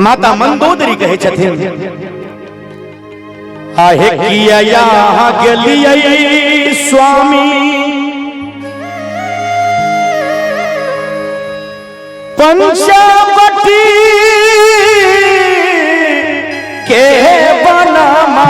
माता मंदोदरी कहे छथिन आहे किया यहाँ गेलिए स्वामी पंचवटी के बनमा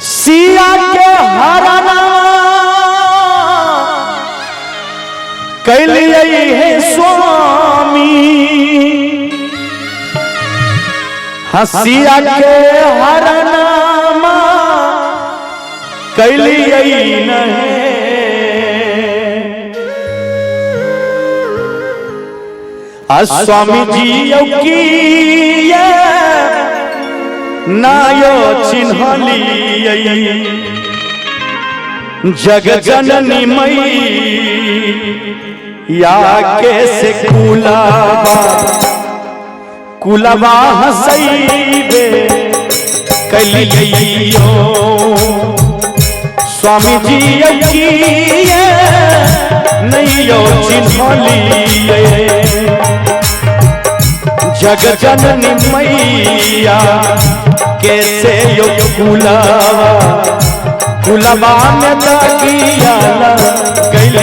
सिया के हरना कैलिए है स्वामी हसिया के हरना कैलिए नहीं स्वामी जी नायो चिन्हलिए जग जननी मई या कैसे कुलवा हसैबे कलियो स्वामी जी नैयो चिन्हलिए जग जननी मैया कैसे यो कुलवा में तकिया गई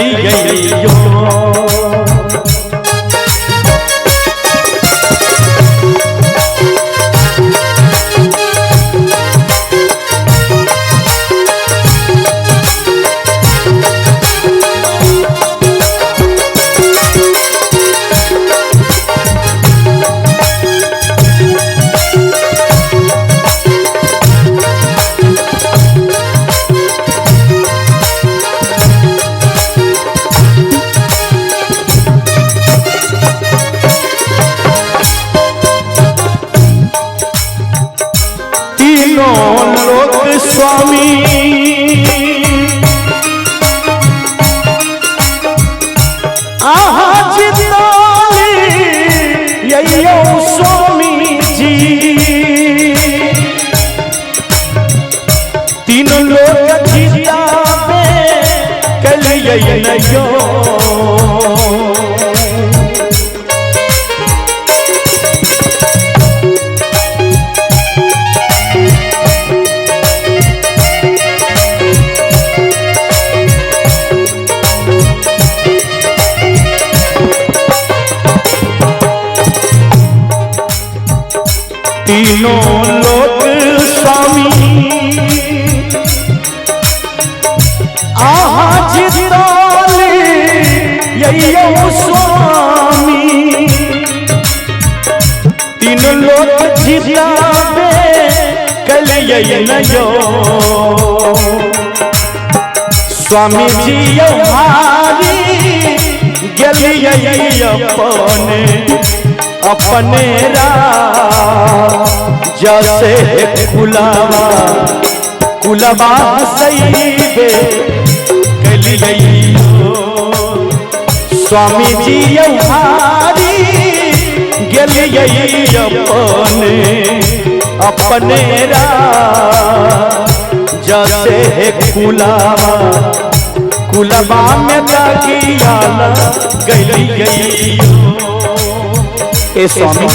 लोक स्वामी आहा जिताली ययो स्वामी जी तीन लोक जिताबे कलिए नयो तीनों लोक स्वामी आहा जिताली ययो स्वामी तीन लोक जिताबे कलिए नयो स्वामी जी हारी गेलिए अपने जैसे कुलवा सैबे कलियो स्वामी जी हारी गेलिए अपने जैसे कुलवा में तकिया गई ए स्वामी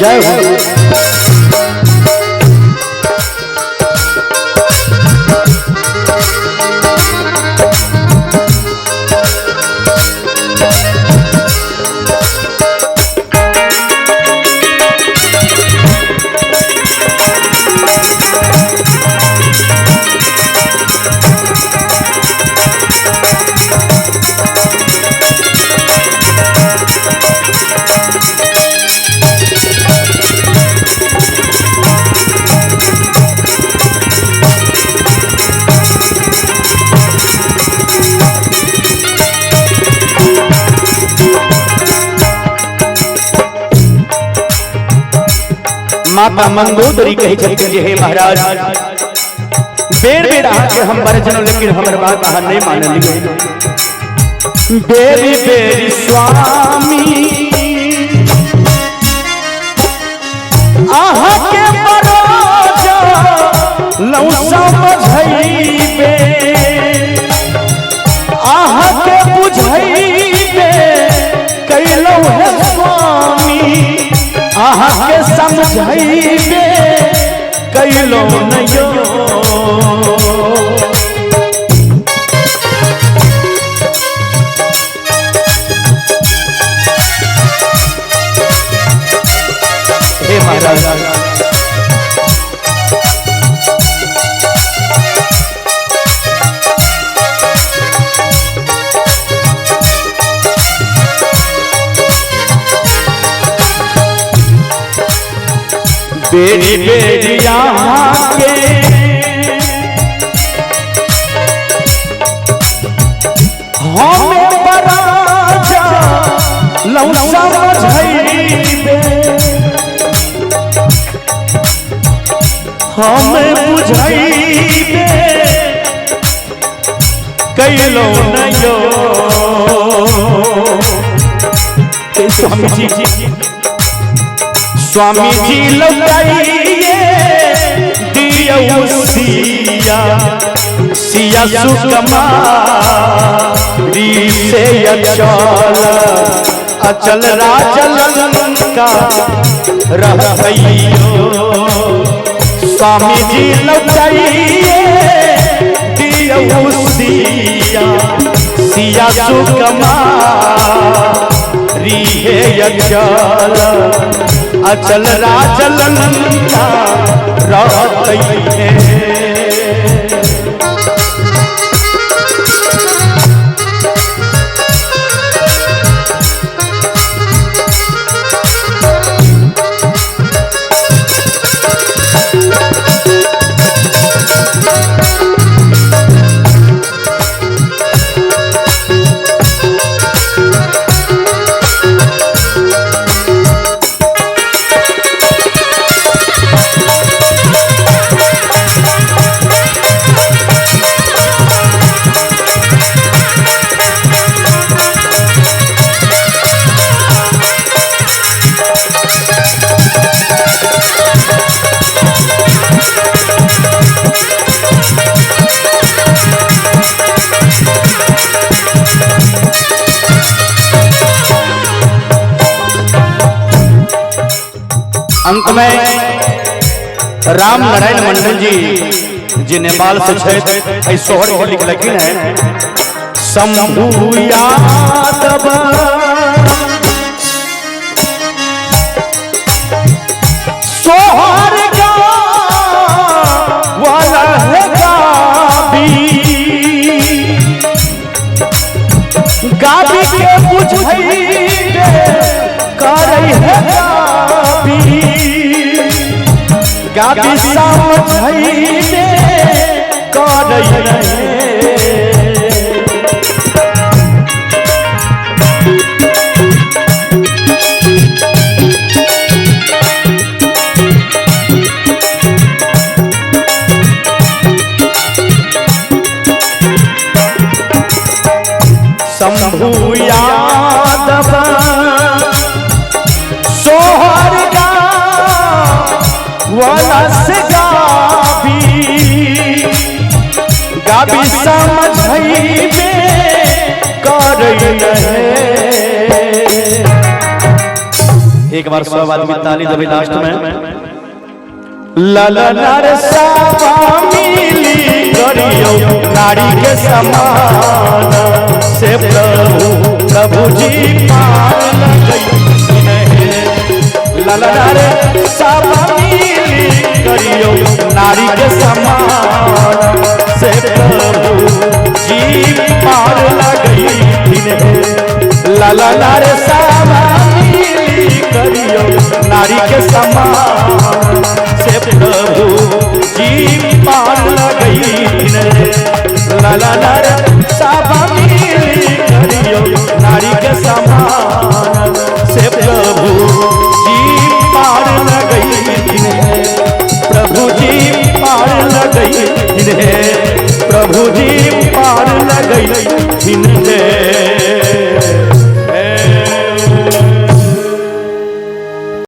जय हो माता मंगोदरी कही छथिन जे हे महाराज बेर बेर आके हम बरजनो लेकिन हमर बात अहाँ नहीं मानलिए। बेरी बेरी स्वामी आहा के बराजा लौ समझइबे आहा के बुझइबे कैलौ है स्वामी आहा के समझइबे कैलौ नयो। हे महाराज बेरी बेरी यहाँ के हमें बराजा लौ समझइबे हमें बुझइबे कैलो नयो। स्वामी जी स्वामी जी लौटाइए दियो सिया सिया सुकमा री से अचल अचल राजल का रहइयो। स्वामी जी लौटाइए दियो सिया सिया सुकमा री है अचल अचल राजल का रहइए। अंत में राम नारायण मंडल जी जी नेपाल से छे सोहर को लिख लखिन है शंभु यादव सोहर वाला है गाबी के बुझइबे करई है गाबी समझइबे करई रहे। शंभु यादव सोहर वाला से गाबी समझइबे करई रहे। एक बार सब आदमी ताली देबे लास्ट में। ललनार सावा मिली करियो नारी के समान से प्रभु जी मान गई। ललनार सावा मिली करियो नारी के समान से प्रभु जी पार लगई। ललनार सावा मिली करियो नारी के समान से प्रभु जी पार लगई। ललनार सावा मिली करियो नारी के समान से प्रभु जी पार लगई। गई रे प्रभु जी